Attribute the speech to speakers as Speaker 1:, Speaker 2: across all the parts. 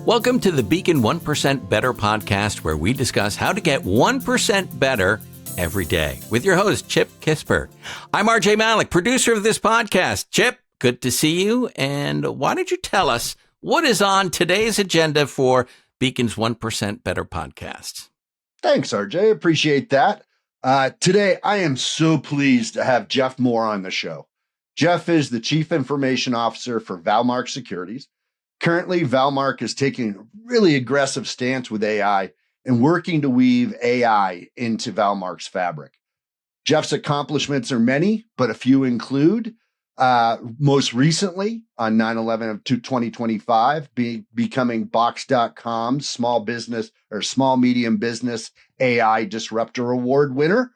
Speaker 1: Welcome to the Beacon 1% Better podcast, where we discuss how to get 1% better every day with your host, Chip Kispert. I'm RJ Malik, producer of this podcast. Chip, good to see you. And why don't you tell us what is on today's agenda for Beacon's 1% Better podcast?
Speaker 2: Thanks, RJ. Appreciate that. Today, I am so pleased to have Geoff Moore on the show. Geoff is the Chief Information Officer for ValMark Securities. Currently, ValMark is taking a really aggressive stance with AI and working to weave AI into ValMark's fabric. Geoff's accomplishments are many, but a few include, most recently on 9/11 of 2025, becoming Box.com's small medium business AI Disruptor Award winner.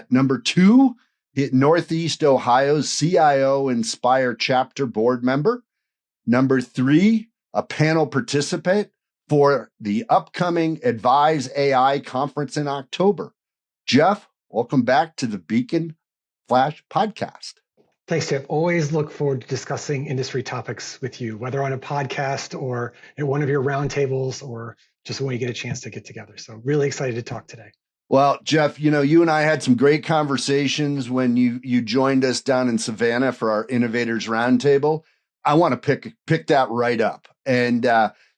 Speaker 2: Number two, Northeast Ohio's CIO Inspire Chapter Board member. Number three, a panel participant for the upcoming Advise AI conference in October. Geoff, welcome back to the Beacon Flash podcast.
Speaker 3: Thanks, Chip. Always look forward to discussing industry topics with you, whether on a podcast or at one of your roundtables or just when you get a chance to get together. So really excited to talk today.
Speaker 2: Well, Geoff, you and I had some great conversations when you joined us down in Savannah for our Innovators Roundtable. I want to pick that right up. And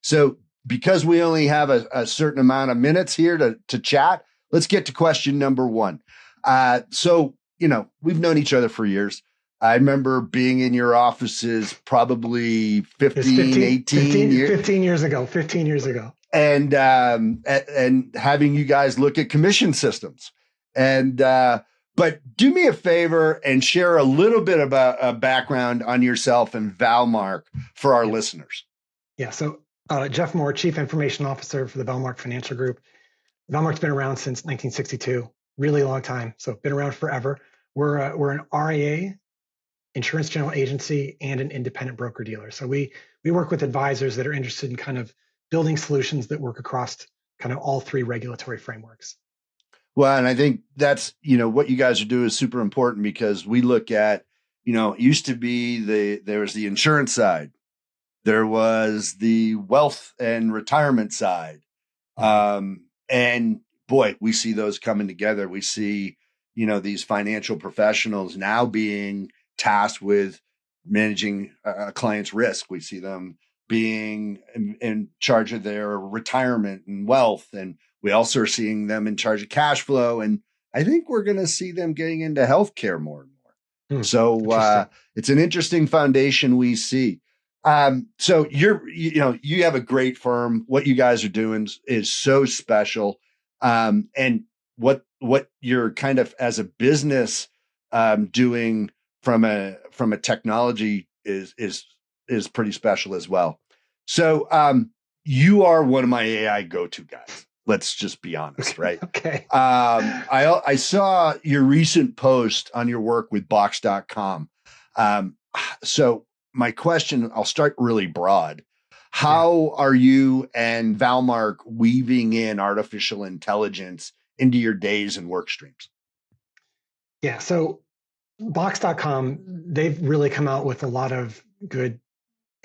Speaker 2: so because we only have a certain amount of minutes here to chat, let's get to question number one. So we've known each other for years. I remember being in your offices probably 15
Speaker 3: years ago.
Speaker 2: And having you guys look at commission systems. But do me a favor and share a little bit about a background on yourself and ValMark for our listeners.
Speaker 3: Yeah. So Geoff Moore, Chief Information Officer for the ValMark Financial Group. ValMark's been around since 1962, really long time. So been around forever. We're an RIA, insurance general agency, and an independent broker dealer. So we work with advisors that are interested in kind of building solutions that work across kind of all three regulatory frameworks.
Speaker 2: Well, and I think that's, what you guys are doing is super important, because we look at, it used to be there was the insurance side. There was the wealth and retirement side. And boy, we see those coming together. We see, these financial professionals now being tasked with managing a client's risk. We see them being in charge of their retirement and wealth. And we also are seeing them in charge of cash flow. And I think we're going to see them getting into healthcare more and more. So it's an interesting foundation we see. So you have a great firm. What you guys are doing is so special. And what you're kind of as a business doing from a technology is pretty special as well. So you are one of my AI go-to guys. Let's just be honest, right?
Speaker 3: Okay.
Speaker 2: I saw your recent post on your work with Box.com. So my question, I'll start really broad. How are you and ValMark weaving in artificial intelligence into your days and work streams?
Speaker 3: Yeah. So Box.com, they've really come out with a lot of good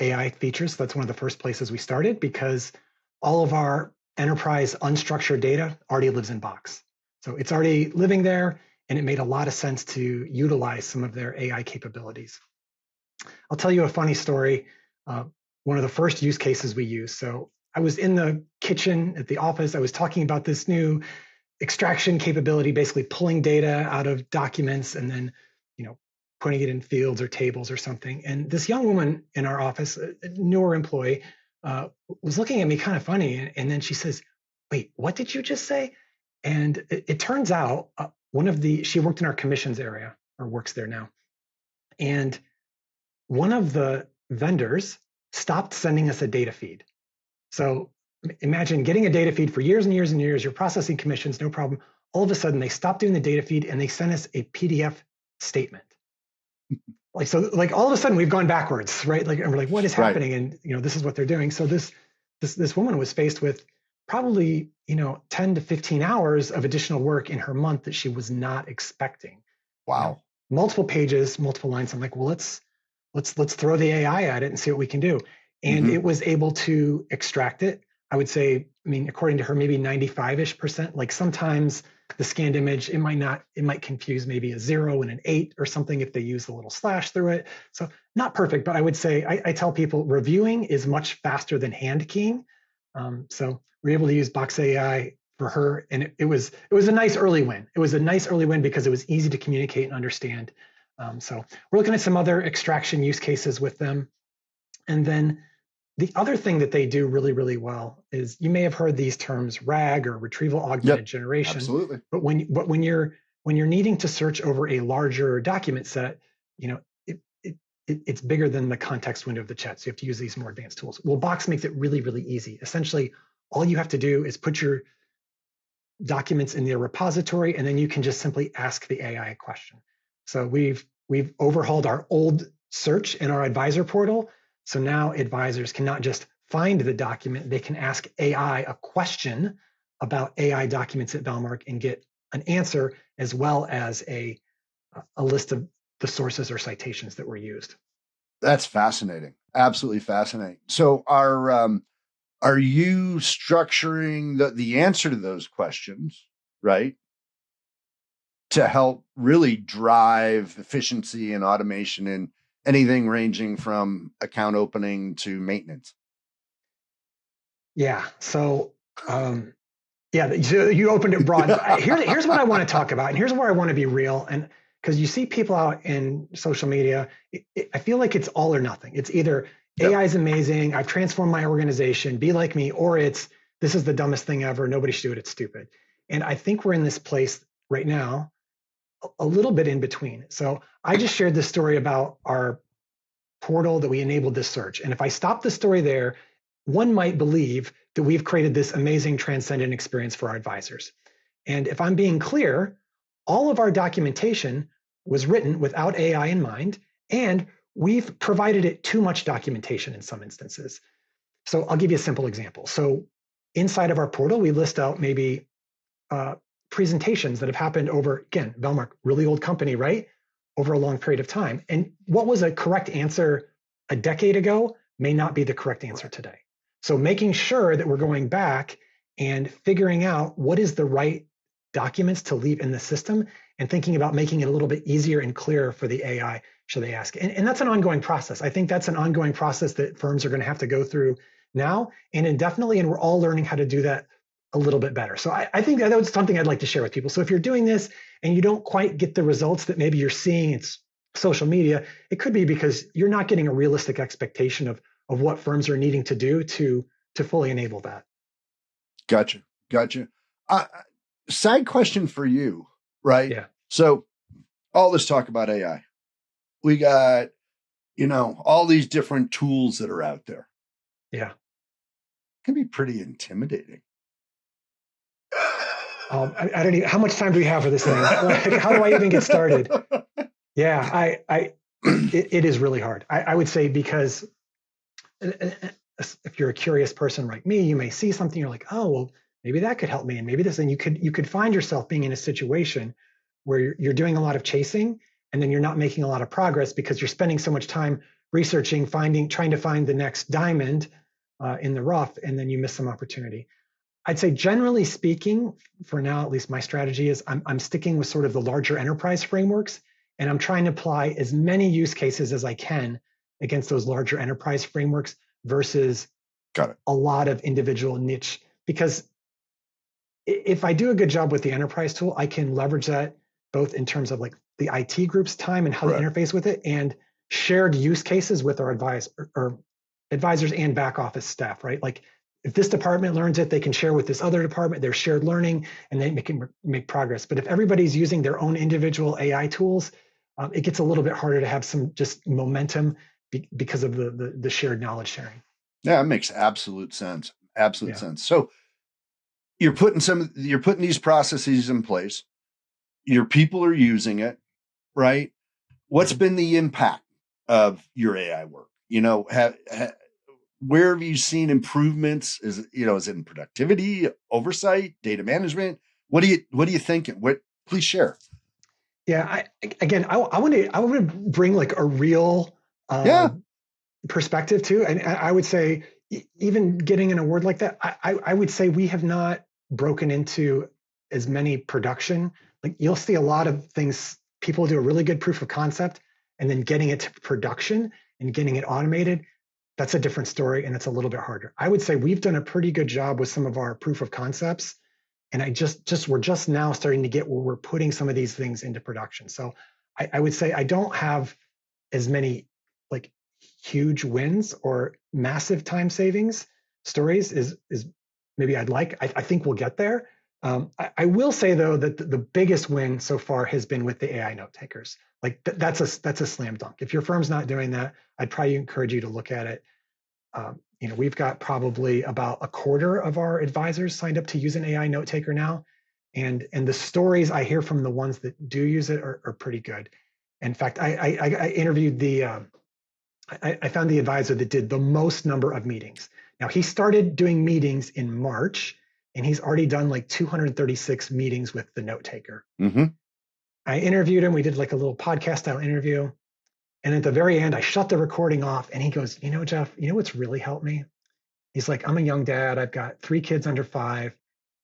Speaker 3: AI features. That's one of the first places we started, because all of our enterprise unstructured data already lives in Box. So it's already living there, and it made a lot of sense to utilize some of their AI capabilities. I'll tell you a funny story. One of the first use cases we used. So I was in the kitchen at the office. I was talking about this new extraction capability, basically pulling data out of documents and then, putting it in fields or tables or something. And this young woman in our office, a newer employee, was looking at me kind of funny. And then she says, "Wait, what did you just say?" And it turns out she worked in our commissions area, or works there now. And one of the vendors stopped sending us a data feed. So imagine getting a data feed for years and years and years. You're processing commissions, no problem. All of a sudden, they stopped doing the data feed and they sent us a PDF statement. Like all of a sudden we've gone backwards, right? And we're like, what is happening? Right. And this is what they're doing. So this woman was faced with probably 10 to 15 hours of additional work in her month that she was not expecting.
Speaker 2: Wow.
Speaker 3: Multiple pages, multiple lines. I'm like, well, let's throw the AI at it and see what we can do. and it was able to extract it. I would say, I mean, according to her, maybe 95-ish%. Like sometimes the scanned image, it might confuse maybe a 0 and an 8 or something if they use a little slash through it. So not perfect, but I would say, I tell people reviewing is much faster than hand keying. So we're able to use Box AI for her, and it was a nice early win. It was a nice early win because it was easy to communicate and understand. So we're looking at some other extraction use cases with them. And then the other thing that they do really, really well is, you may have heard these terms RAG, or retrieval augmented generation.
Speaker 2: Absolutely.
Speaker 3: But when you're needing to search over a larger document set, it's bigger than the context window of the chat. So you have to use these more advanced tools. Well, Box makes it really, really easy. Essentially, all you have to do is put your documents in their repository, and then you can just simply ask the AI a question. So we've overhauled our old search in our advisor portal. So now advisors can not just find the document, they can ask AI a question about AI documents at ValMark and get an answer, as well as a list of the sources or citations that were used.
Speaker 2: That's fascinating. Absolutely fascinating. So are you structuring the answer to those questions, right, to help really drive efficiency and automation in anything ranging from account opening to maintenance?
Speaker 3: Yeah. So, you opened it broad. Here's what I want to talk about, and here's where I want to be real. And because you see people out in social media, I feel like it's all or nothing. It's either AI is amazing, I've transformed my organization, be like me, or it's, this is the dumbest thing ever, nobody should do it, it's stupid. And I think we're in this place right now, a little bit in between. So I just shared this story about our portal that we enabled this search. And if I stop the story there, one might believe that we've created this amazing transcendent experience for our advisors. And if I'm being clear, all of our documentation was written without AI in mind, and we've provided it too much documentation in some instances. So I'll give you a simple example. So inside of our portal, we list out maybe presentations that have happened over, again, ValMark, really old company, right? Over a long period of time. And what was a correct answer a decade ago may not be the correct answer today. So making sure that we're going back and figuring out what is the right documents to leave in the system, and thinking about making it a little bit easier and clearer for the AI should they ask. And that's an ongoing process. I think that's an ongoing process that firms are going to have to go through now and indefinitely, and we're all learning how to do that a little bit better. So I think that was something I'd like to share with people. So if you're doing this and you don't quite get the results that maybe you're seeing in social media, it could be because you're not getting a realistic expectation of what firms are needing to do to fully enable that.
Speaker 2: Gotcha. Side question for you, right?
Speaker 3: Yeah.
Speaker 2: So all this talk about AI, we got, all these different tools that are out there.
Speaker 3: Yeah.
Speaker 2: It can be pretty intimidating.
Speaker 3: I don't even, how much time do we have for this thing? Like, how do I even get started? Yeah, it is really hard. I would say, because if you're a curious person like me, you may see something, you're like, oh, well, maybe that could help me. And maybe this, and you could find yourself being in a situation where you're doing a lot of chasing, and then you're not making a lot of progress because you're spending so much time researching, trying to find the next diamond in the rough, and then you miss some opportunity. I'd say, generally speaking, for now, at least my strategy is I'm sticking with sort of the larger enterprise frameworks, and I'm trying to apply as many use cases as I can against those larger enterprise frameworks versus a lot of individual niche. Because if I do a good job with the enterprise tool, I can leverage that both in terms of like the IT group's time and how they interface with it, and shared use cases with our advisors and back office staff, right? Like, if this department learns it, they can share with this other department. There's shared learning, and they can make progress. But if everybody's using their own individual AI tools, it gets a little bit harder to have some just momentum because of the shared knowledge sharing.
Speaker 2: Yeah, it makes absolute sense. Sense. So you're putting these processes in place. Your people are using it, right? What's been the impact of your AI work? Where have you seen improvements? Is it in productivity, oversight, data management? What are you thinking? Please share.
Speaker 3: Yeah, I want to bring like a real perspective too. And I would say, even getting an award like that, I would say we have not broken into as many production. Like you'll see a lot of things, people do a really good proof of concept and then getting it to production and getting it automated. That's a different story and it's a little bit harder. I would say we've done a pretty good job with some of our proof of concepts. And we're just now starting to get where we're putting some of these things into production. So I would say I don't have as many like huge wins or massive time savings stories is maybe I'd like. I think we'll get there. I will say though that the biggest win so far has been with the AI note takers. Like that's a slam dunk. If your firm's not doing that, I'd probably encourage you to look at it. We've got probably about a quarter of our advisors signed up to use an AI note taker now, and the stories I hear from the ones that do use it are pretty good. In fact, I interviewed I found the advisor that did the most number of meetings. Now he started doing meetings in March, and he's already done like 236 meetings with the note taker.
Speaker 2: Mm-hmm.
Speaker 3: I interviewed him. We did like a little podcast style interview. And at the very end, I shut the recording off and he goes, Geoff, what's really helped me? He's like, I'm a young dad. I've got 3 kids under 5.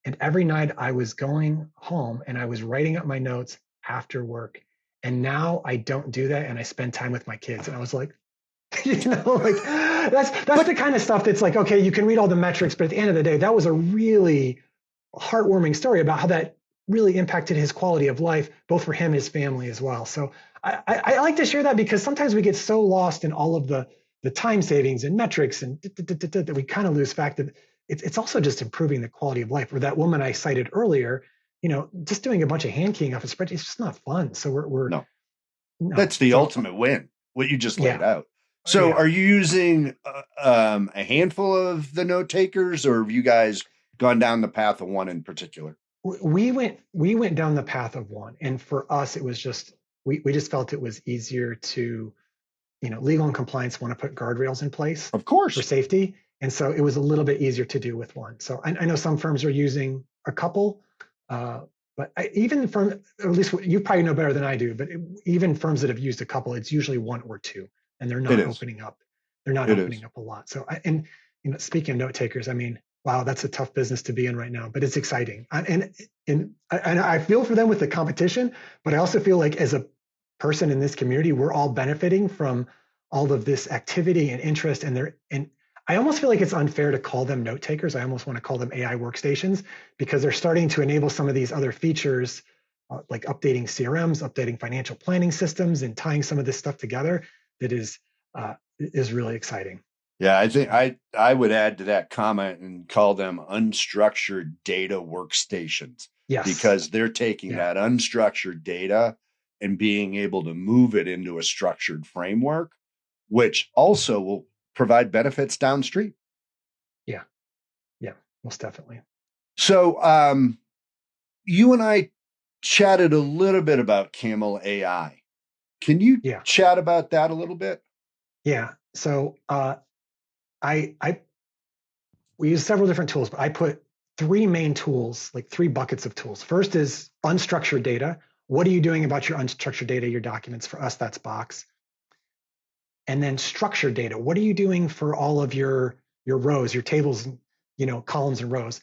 Speaker 3: And every night I was going home and I was writing up my notes after work. And now I don't do that. And I spend time with my kids. And I was like, like that's the kind of stuff that's like, okay, you can read all the metrics, but at the end of the day, that was a really heartwarming story about how that really impacted his quality of life, both for him and his family as well. So I like to share that because sometimes we get so lost in all of the time savings and metrics and that we kind of lose fact that it's also just improving the quality of life. Or that woman I cited earlier, just doing a bunch of hand keying off a spreadsheet, it's just not fun. So we're
Speaker 2: no, that's the ultimate win, what you just laid out. So are you using a handful of the note takers, or have you guys gone down the path of one in particular?
Speaker 3: We went down the path of one, and for us, it was just we just felt it was easier to, legal and compliance want to put guardrails in place,
Speaker 2: of course,
Speaker 3: for safety, and so it was a little bit easier to do with one. So I know some firms are using a couple, but even from, at least you probably know better than I do, but even firms that have used a couple, it's usually 1 or 2, and they're not opening up. They're not opening up a lot. So speaking of note takers, I mean, wow, that's a tough business to be in right now, but it's exciting. And I feel for them with the competition, but I also feel like as a person in this community, we're all benefiting from all of this activity and interest. And I almost feel like it's unfair to call them note takers. I almost want to call them AI workstations because they're starting to enable some of these other features, like updating CRMs, updating financial planning systems, and tying some of this stuff together. That is really exciting.
Speaker 2: Yeah, I think I would add to that comment and call them unstructured data workstations.
Speaker 3: Yes.
Speaker 2: Because they're taking that unstructured data and being able to move it into a structured framework, which also will provide benefits downstream.
Speaker 3: Yeah, most definitely.
Speaker 2: So you and I chatted a little bit about Camel AI. Can you chat about that a little bit?
Speaker 3: Yeah. So we use several different tools, but I put 3 main tools, like 3 buckets of tools. First is unstructured data. What are you doing about your unstructured data, your documents? For us, that's Box. And then structured data. What are you doing for all of your rows, your tables, columns and rows?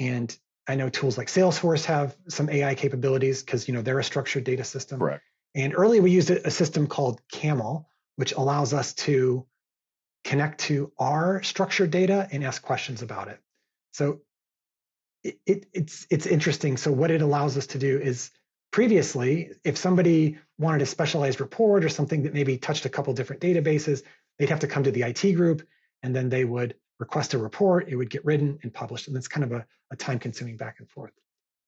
Speaker 3: And I know tools like Salesforce have some AI capabilities because they're a structured data system.
Speaker 2: Correct.
Speaker 3: And earlier we used a system called Camel, which allows us to connect to our structured data and ask questions about it. So it's interesting. So what it allows us to do is, previously, if somebody wanted a specialized report or something that maybe touched a couple different databases, they'd have to come to the IT group and then they would request a report. It would get written and published. And it's kind of a time-consuming back and forth.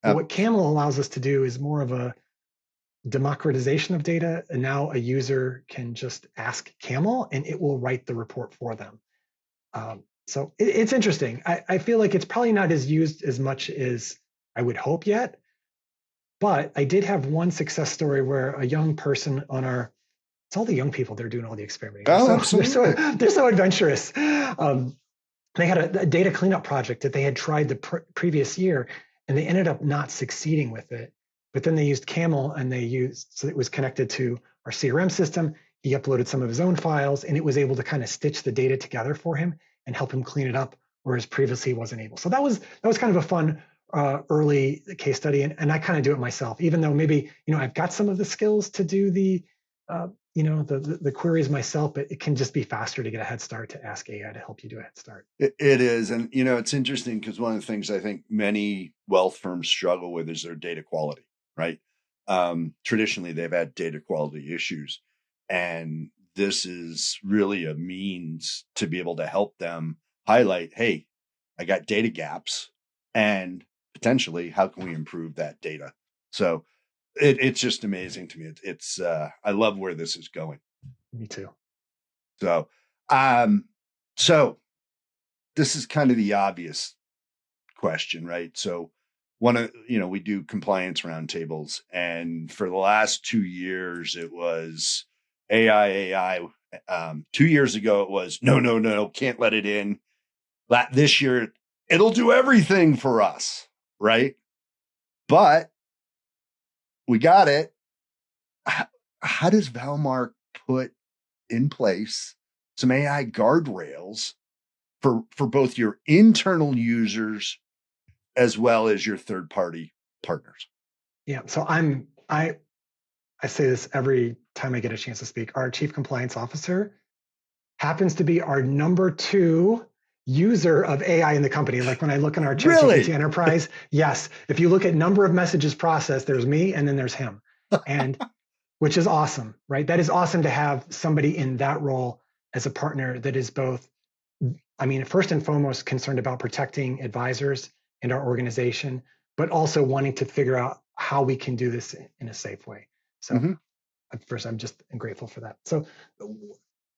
Speaker 3: But what Camel allows us to do is more of a democratization of data. And now a user can just ask Camel and it will write the report for them. So it's interesting. I feel like it's probably not as used as much as I would hope yet. But I did have one success story where a young person it's all the young people that are doing all the experimenting. They're so adventurous. They had a data cleanup project that they had tried the previous year, and they ended up not succeeding with it. But then they used Camel, and so it was connected to our CRM system, he uploaded some of his own files, and it was able to kind of stitch the data together for him and help him clean it up, whereas previously he wasn't able. So that was kind of a fun early case study, and I kind of do it myself, even though maybe I've got some of the skills to do the the queries myself, but it can just be faster to get a head start to ask AI to help you do a head start.
Speaker 2: It is, and it's interesting because one of the things I think many wealth firms struggle with is their data quality, right? Traditionally, they've had data quality issues, and this is really a means to be able to help them highlight, hey, I got data gaps, and potentially how can we improve that data? So it's just amazing to me. It's I love where this is going.
Speaker 3: Me too.
Speaker 2: So this is kind of the obvious question, right? So we do compliance roundtables, and for the last 2 years, it was AI. 2 years ago, it was no, can't let it in. This year, it'll do everything for us, right? But we got it. How does ValMark put in place some AI guardrails for both your internal users as well as your third-party partners?
Speaker 3: Yeah. So I say this every time I get a chance to speak. Our chief compliance officer happens to be our number 2 user of AI in the company. Like when I look in our ChatGPT Enterprise, yes, if you look at number of messages processed, there's me and then there's him, and which is awesome, right? That is awesome to have somebody in that role as a partner that is both, first and foremost concerned about protecting advisors and our organization, but also wanting to figure out how we can do this in a safe way. So first, I'm just grateful for that. So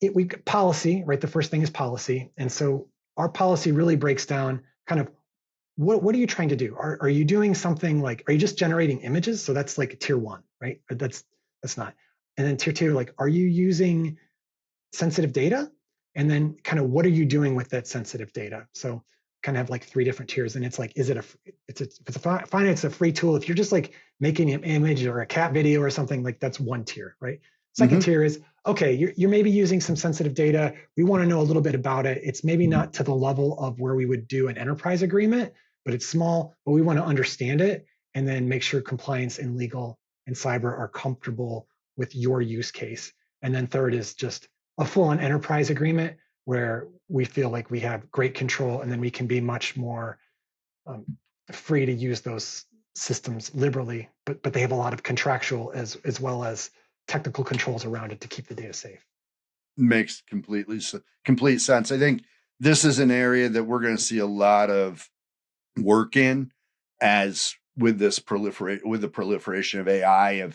Speaker 3: we policy, right? The first thing is policy. And so our policy really breaks down kind of what are you trying to do? Are you doing something like, are you just generating images? So that's like tier 1, right? That's not. And then tier 2, like, are you using sensitive data? And then kind of what are you doing with that sensitive data? So kind of have like 3 different tiers. And it's like, if it's a free tool. If you're just like making an image or a cat video or something, like that's 1 tier, right? Second tier is, okay, you're maybe using some sensitive data. We want to know a little bit about it. It's maybe not to the level of where we would do an enterprise agreement, but it's small, but we want to understand it and then make sure compliance and legal and cyber are comfortable with your use case. And then third is just a full-on enterprise agreement where we feel like we have great control, and then we can be much more free to use those systems liberally, but they have a lot of contractual as well as technical controls around it to keep the data safe.
Speaker 2: Makes complete sense. I think this is an area that we're going to see a lot of work in, as with the proliferation of AI,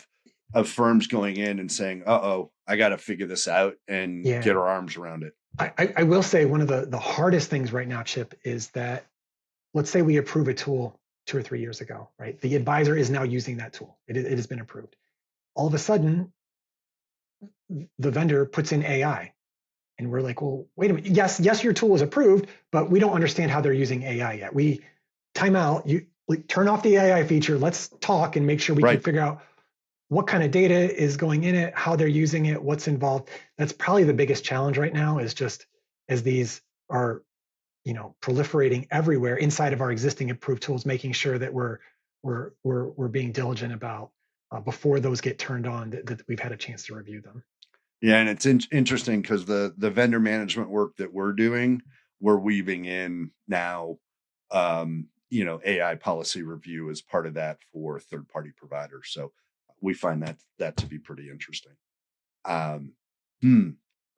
Speaker 2: of firms going in and saying, I got to figure this out and get our arms around it.
Speaker 3: I will say one of the hardest things right now, Chip, is that let's say we approve a tool 2 or 3 years ago, right? The advisor is now using that tool. It has been approved. All of a sudden, the vendor puts in AI. And we're like, well, wait a minute. Yes, your tool is approved, but we don't understand how they're using AI yet. We time out, you turn off the AI feature. Let's talk and make sure we can figure out what kind of data is going in it, how they're using it, what's involved. That's probably the biggest challenge right now, is just as these are, proliferating everywhere inside of our existing approved tools, making sure that we're being diligent about before those get turned on, that we've had a chance to review them.
Speaker 2: Yeah, and it's interesting because the vendor management work that we're doing, we're weaving in now, AI policy review as part of that for third-party providers. So we find that to be pretty interesting. All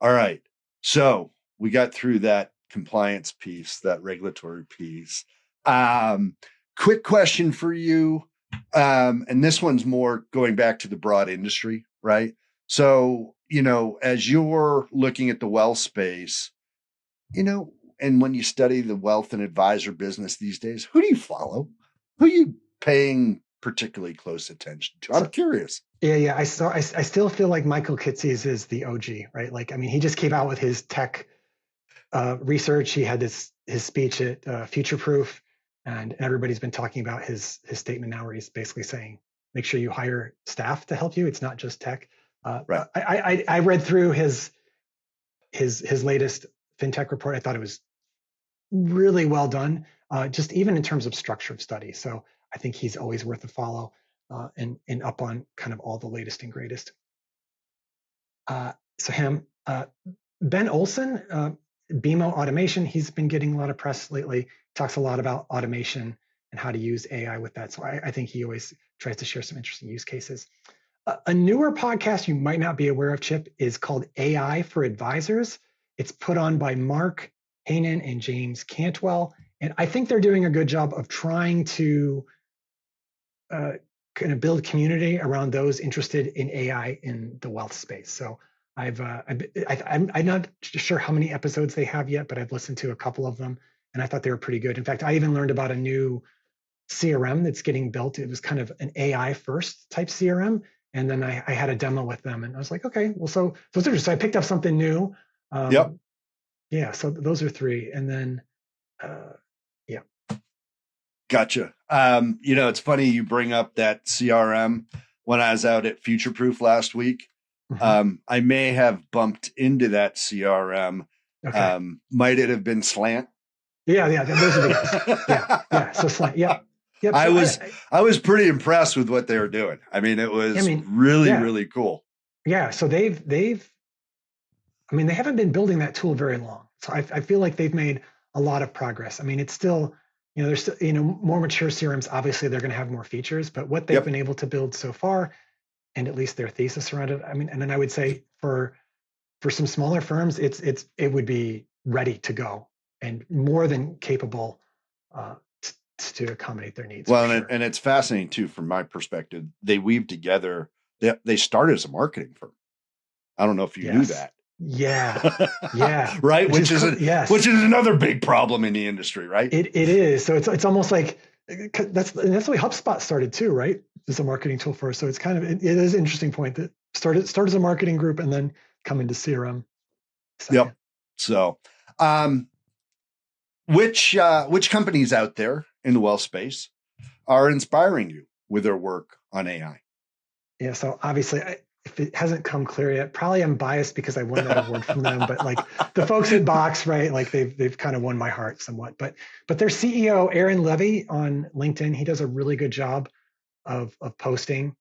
Speaker 2: right. So we got through that compliance piece, that regulatory piece. Quick question for you. And this one's more going back to the broad industry, right? So, as you're looking at the wealth space, and when you study the wealth and advisor business these days, who do you follow? Who are you paying particularly close attention to? I'm curious.
Speaker 3: Yeah. I still feel like Michael Kitces is the OG, right? He just came out with his tech research. He had his speech at Future Proof, and everybody's been talking about his statement now, where he's basically saying, make sure you hire staff to help you. It's not just tech.
Speaker 2: Right.
Speaker 3: I read through his latest fintech report. I thought it was really well done, just even in terms of structure of study. So I think he's always worth a follow, and up on kind of all the latest and greatest. So him, Ben Olson, BMO Automation, he's been getting a lot of press lately. Talks a lot about automation and how to use AI with that. So I think he always tries to share some interesting use cases. A newer podcast you might not be aware of, Chip, is called AI for Advisors. It's put on by Mark Hainan and James Cantwell. And I think they're doing a good job of trying to kind of build community around those interested in AI in the wealth space. So I'm not sure how many episodes they have yet, but I've listened to a couple of them and I thought they were pretty good. In fact, I even learned about a new CRM that's getting built. It was kind of an AI first type CRM. And then I had a demo with them and I was like, okay, well, so it's interesting. So I picked up something new.
Speaker 2: Yep.
Speaker 3: Yeah. So those are three. And then, yeah.
Speaker 2: Gotcha. It's funny you bring up that CRM. When I was out at Future Proof last week, I may have bumped into that CRM.
Speaker 3: Okay.
Speaker 2: Might it have been Slant?
Speaker 3: Yeah. Those are the guys. Yeah. So Slant. Yep. So
Speaker 2: I was pretty impressed with what they were doing. I mean, it was really cool.
Speaker 3: Yeah. So they haven't been building that tool very long. So I feel like they've made a lot of progress. I mean, it's still, there's still, more mature CRMs, obviously they're going to have more features, but what they've been able to build so far, and at least their thesis around it, and then I would say for some smaller firms, it would be ready to go and more than capable to accommodate their needs.
Speaker 2: Well, and it's fascinating too, from my perspective, they weave together, they started as a marketing firm. I don't know if you knew that.
Speaker 3: Yeah.
Speaker 2: Right. Which is another big problem in the industry, right?
Speaker 3: It is. So it's almost like that's the way HubSpot started too, right? As a marketing tool first. So it's kind of, it is an interesting point that started as a marketing group and then come into CRM.
Speaker 2: Yep. So, which companies out there in the wealth space are inspiring you with their work on AI?
Speaker 3: Yeah. So obviously, if it hasn't come clear yet, probably I'm biased because I won that award from them. But like the folks at Box, right? Like they've kind of won my heart somewhat. But their CEO Aaron Levy on LinkedIn, he does a really good job of posting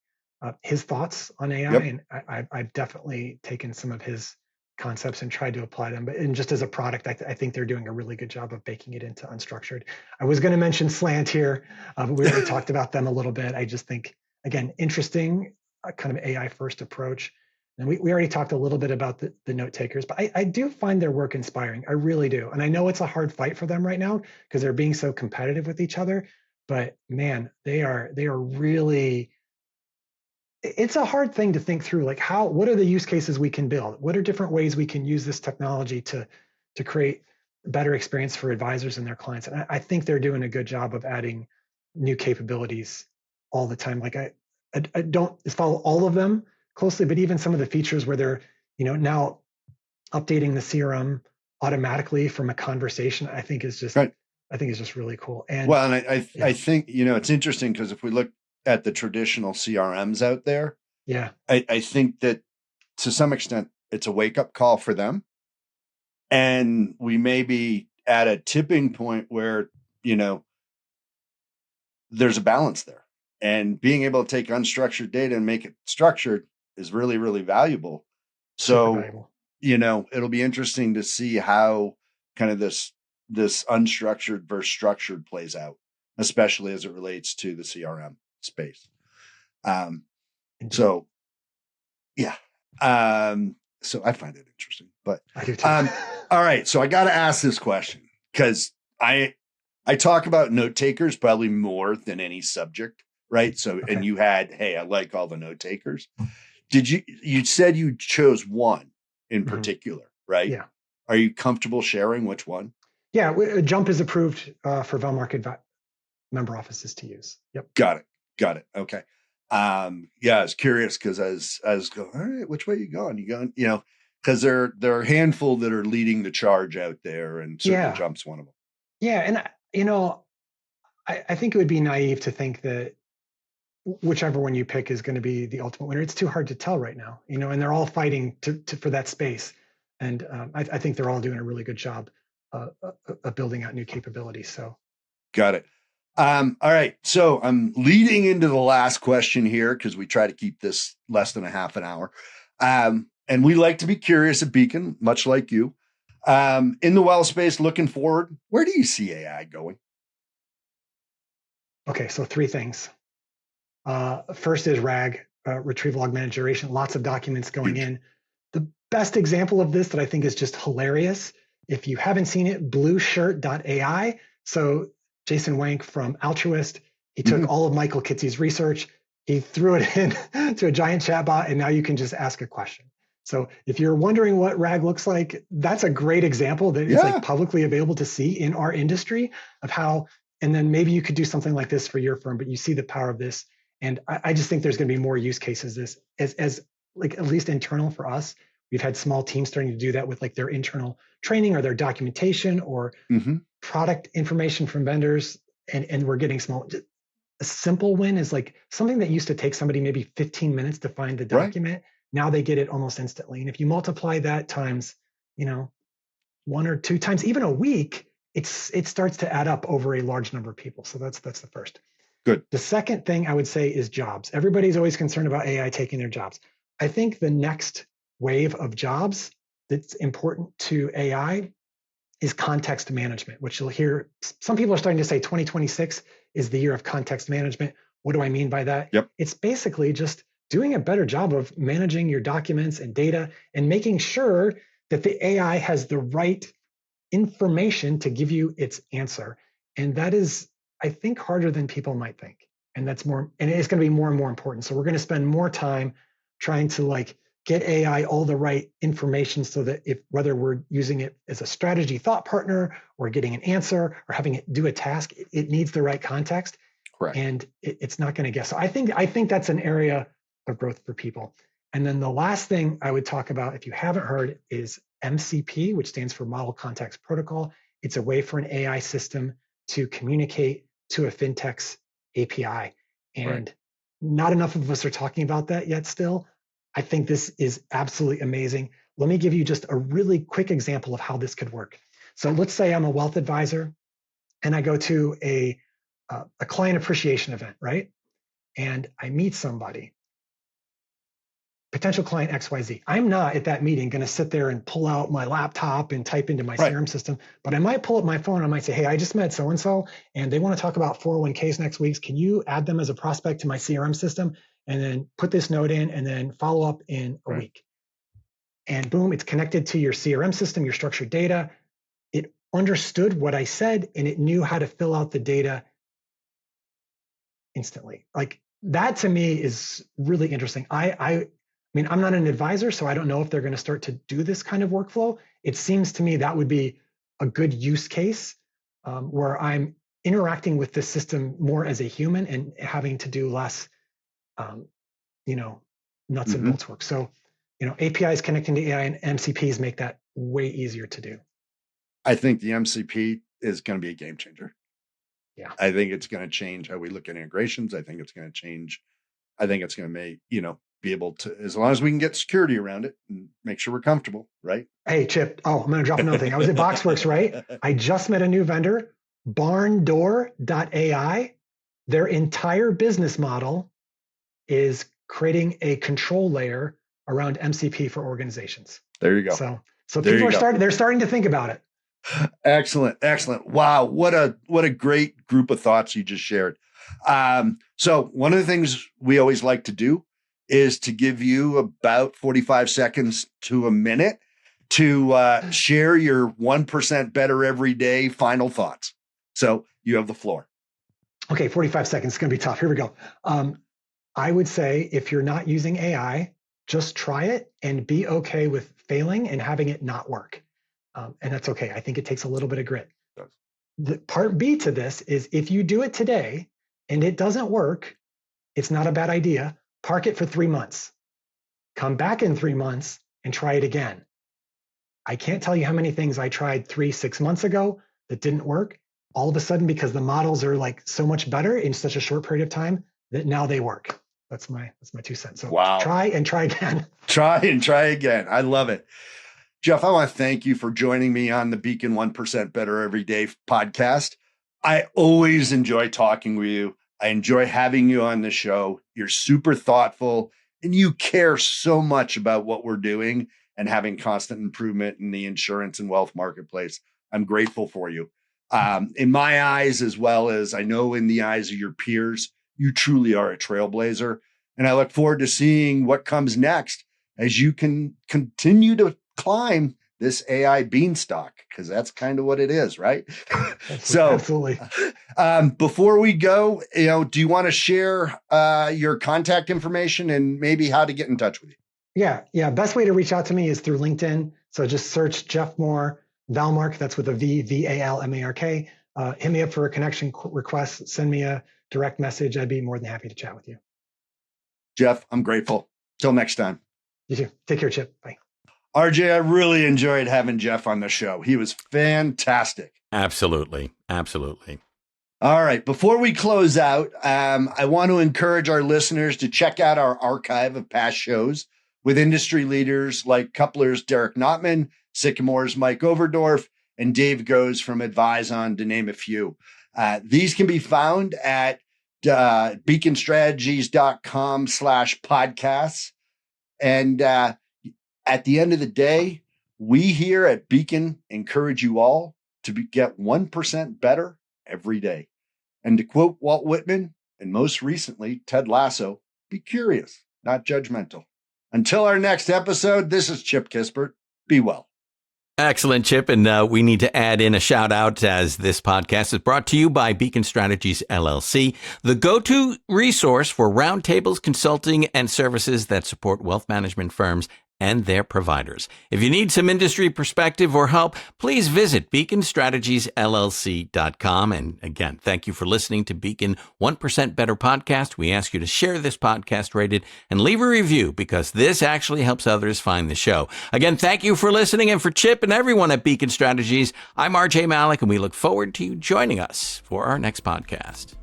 Speaker 3: his thoughts on AI, and I've definitely taken some of his concepts and tried to apply them. But just as a product, I think they're doing a really good job of baking it into unstructured. I was going to mention Slant here, but we already talked about them a little bit. I just think, again, interesting kind of AI first approach. And we already talked a little bit about the note takers, but I do find their work inspiring. I really do. And I know it's a hard fight for them right now because they're being so competitive with each other. But man, they are really, it's a hard thing to think through. Like what are the use cases we can build? What are different ways we can use this technology to create a better experience for advisors and their clients? And I think they're doing a good job of adding new capabilities all the time. Like I don't follow all of them closely, but even some of the features where they're, now updating the CRM automatically from a conversation, I think is just right. I think it's just really cool. And
Speaker 2: I think, it's interesting because if we look at the traditional CRMs out there, I think that to some extent it's a wake-up call for them. And we may be at a tipping point where, there's a balance there. And being able to take unstructured data and make it structured is really, really valuable. So, it'll be interesting to see how kind of this unstructured versus structured plays out, especially as it relates to the CRM space. So I find it interesting, but
Speaker 3: I do too.
Speaker 2: All right. So I got to ask this question because I talk about note takers probably more than any subject, right? So, and you had, hey, I like all the note takers. You said you chose one in particular, right?
Speaker 3: Yeah.
Speaker 2: Are you comfortable sharing which one?
Speaker 3: Yeah. Jump is approved for ValMark member offices to use. Yep.
Speaker 2: Got it. Okay. I was curious because I was going, all right, which way you going? You going, because there are a handful that are leading the charge out there, and certainly Jump's one of them.
Speaker 3: Yeah. And, I think it would be naive to think that whichever one you pick is going to be the ultimate winner. It's too hard to tell right now, and they're all fighting for that space. And I think they're all doing a really good job of building out new capabilities. So,
Speaker 2: got it. All right. So I'm leading into the last question here because we try to keep this less than a half an hour. And we like to be curious at Beacon, much like you. In the wealth space, looking forward, where do you see AI going?
Speaker 3: Okay, so 3 things. First is RAG, retrieval augmented generation, lots of documents going in. The best example of this that I think is just hilarious, if you haven't seen it, blueshirt.ai. So Jason Wank from Altruist, he took all of Michael Kitce's research, he threw it in to a giant chatbot, and now you can just ask a question. So if you're wondering what RAG looks like, that's a great example that is like publicly available to see in our industry of how, and then maybe you could do something like this for your firm, but you see the power of this. And I just think there's going to be more use cases this as like at least internal for us. We've had small teams starting to do that with like their internal training or their documentation or product information from vendors. And we're getting small. A simple win is like something that used to take somebody maybe 15 minutes to find the document. Right. Now they get it almost instantly. And if you multiply that times, 1 or 2 times, even a week, it starts to add up over a large number of people. So that's the first.
Speaker 2: Good.
Speaker 3: The second thing I would say is jobs. Everybody's always concerned about AI taking their jobs. I think the next wave of jobs that's important to AI is context management, which you'll hear. Some people are starting to say 2026 is the year of context management. What do I mean by that?
Speaker 2: Yep.
Speaker 3: It's basically just doing a better job of managing your documents and data and making sure that the AI has the right information to give you its answer. And that is, I think, harder than people might think. And it's going to be more and more important. So we're going to spend more time trying to get AI all the right information so that whether we're using it as a strategy thought partner or getting an answer or having it do a task, it needs the right context.
Speaker 2: Correct.
Speaker 3: And it's not going to guess. So I think that's an area of growth for people. And then the last thing I would talk about, if you haven't heard, is MCP, which stands for Model Context Protocol. It's a way for an AI system to communicate to a fintech's API. And not enough of us are talking about that yet still. I think this is absolutely amazing. Let me give you just a really quick example of how this could work. So let's say I'm a wealth advisor and I go to a client appreciation event, right? And I meet somebody, potential client XYZ. I'm not at that meeting going to sit there and pull out my laptop and type into my CRM system, but I might pull up my phone and I might say, hey, I just met so-and-so and they want to talk about 401ks next week. Can you add them as a prospect to my CRM system and then put this note in and then follow up in a week? And boom, it's connected to your CRM system, your structured data. It understood what I said and it knew how to fill out the data instantly. Like that to me is really interesting. I mean, I'm not an advisor, so I don't know if they're going to start to do this kind of workflow. It seems to me that would be a good use case where I'm interacting with the system more as a human and having to do less, nuts and bolts work. So, APIs connecting to AI and MCPs make that way easier to do.
Speaker 2: I think the MCP is going to be a game changer.
Speaker 3: Yeah.
Speaker 2: I think it's going to change how we look at integrations. I think it's going to make, be able to, as long as we can get security around it and make sure we're comfortable, right?
Speaker 3: Hey, Chip. Oh, I'm going to drop another thing. I was at Boxworks, right? I just met a new vendor, barndoor.ai. Their entire business model is creating a control layer around MCP for organizations.
Speaker 2: There you go.
Speaker 3: So people they're starting to think about it.
Speaker 2: Excellent. Wow. What a great group of thoughts you just shared. So one of the things we always like to do is to give you about 45 seconds to a minute to share your 1% better every day final thoughts. So you have the floor.
Speaker 3: Okay, 45 seconds. It's going to be tough. Here we go. I would say if you're not using AI, just try it and be okay with failing and having it not work. And that's okay. I think it takes a little bit of grit. The part B to this is if you do it today and it doesn't work, it's not a bad idea. Park it for 3 months. Come back in 3 months and try it again. I can't tell you how many things I tried 3-6 months ago that didn't work. All of a sudden, because the models are so much better in such a short period of time, now they work. That's my 2 cents. So
Speaker 2: Wow.
Speaker 3: try and try again.
Speaker 2: Try and try again. I love it. Geoff, I want to thank you for joining me on the Beacon 1% Better Every Day podcast. I always enjoy talking with you. I enjoy having you on the show. You're super thoughtful and you care so much about what we're doing and having constant improvement in the insurance and wealth marketplace. I'm grateful for you. In my eyes, as well as I know in the eyes of your peers, you truly are a trailblazer. And I look forward to seeing what comes next as you can continue to climb this AI beanstalk, because that's kind of what it is, right? So
Speaker 3: absolutely.
Speaker 2: Before we go, do you want to share your contact information and maybe how to get in touch with you?
Speaker 3: Yeah. Best way to reach out to me is through LinkedIn. So just search Geoff Moore, ValMark. That's with a V, ValMark. Hit me up for a connection request. Send me a direct message. I'd be more than happy to chat with you.
Speaker 2: Geoff, I'm grateful. Till next time.
Speaker 3: You too. Take care, Chip. Bye.
Speaker 2: RJ, I really enjoyed having Geoff on the show. He was fantastic.
Speaker 1: Absolutely.
Speaker 2: All right. Before we close out, I want to encourage our listeners to check out our archive of past shows with industry leaders like Coupler's Derek Notman, Sycamore's Mike Overdorf, and Dave Goes from Advise-On, to name a few. These can be found at beaconstrategies.com/podcasts. And at the end of the day, we here at Beacon encourage you all to get 1% better every day. And to quote Walt Whitman, and most recently Ted Lasso, be curious, not judgmental. Until our next episode, this is Chip Kispert. Be well.
Speaker 1: Excellent, Chip. And we need to add in a shout out, as this podcast is brought to you by Beacon Strategies, LLC, the go-to resource for roundtables, consulting, and services that support wealth management firms and their providers. If you need some industry perspective or help, please visit beaconstrategiesllc.com. And again, thank you for listening to Beacon 1% Better Podcast. We ask you to share this podcast, rate it, and leave a review, because this actually helps others find the show. Again, thank you for listening. And for Chip and everyone at Beacon Strategies, I'm RJ Malik, and we look forward to you joining us for our next podcast.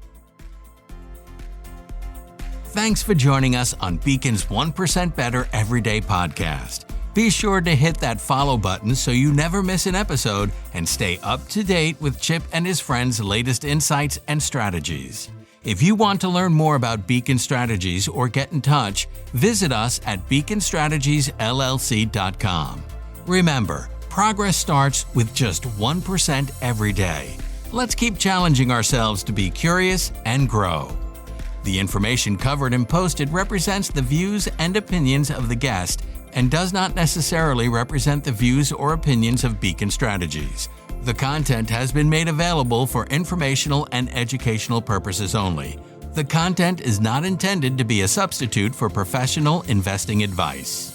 Speaker 1: Thanks for joining us on Beacon's 1% Better Everyday Podcast. Be sure to hit that follow button so you never miss an episode, and stay up to date with Chip and his friends' latest insights and strategies. If you want to learn more about Beacon Strategies or get in touch, visit us at beaconstrategiesllc.com. Remember, progress starts with just 1% every day. Let's keep challenging ourselves to be curious and grow. The information covered and posted represents the views and opinions of the guest and does not necessarily represent the views or opinions of Beacon Strategies. The content has been made available for informational and educational purposes only. The content is not intended to be a substitute for professional investing advice.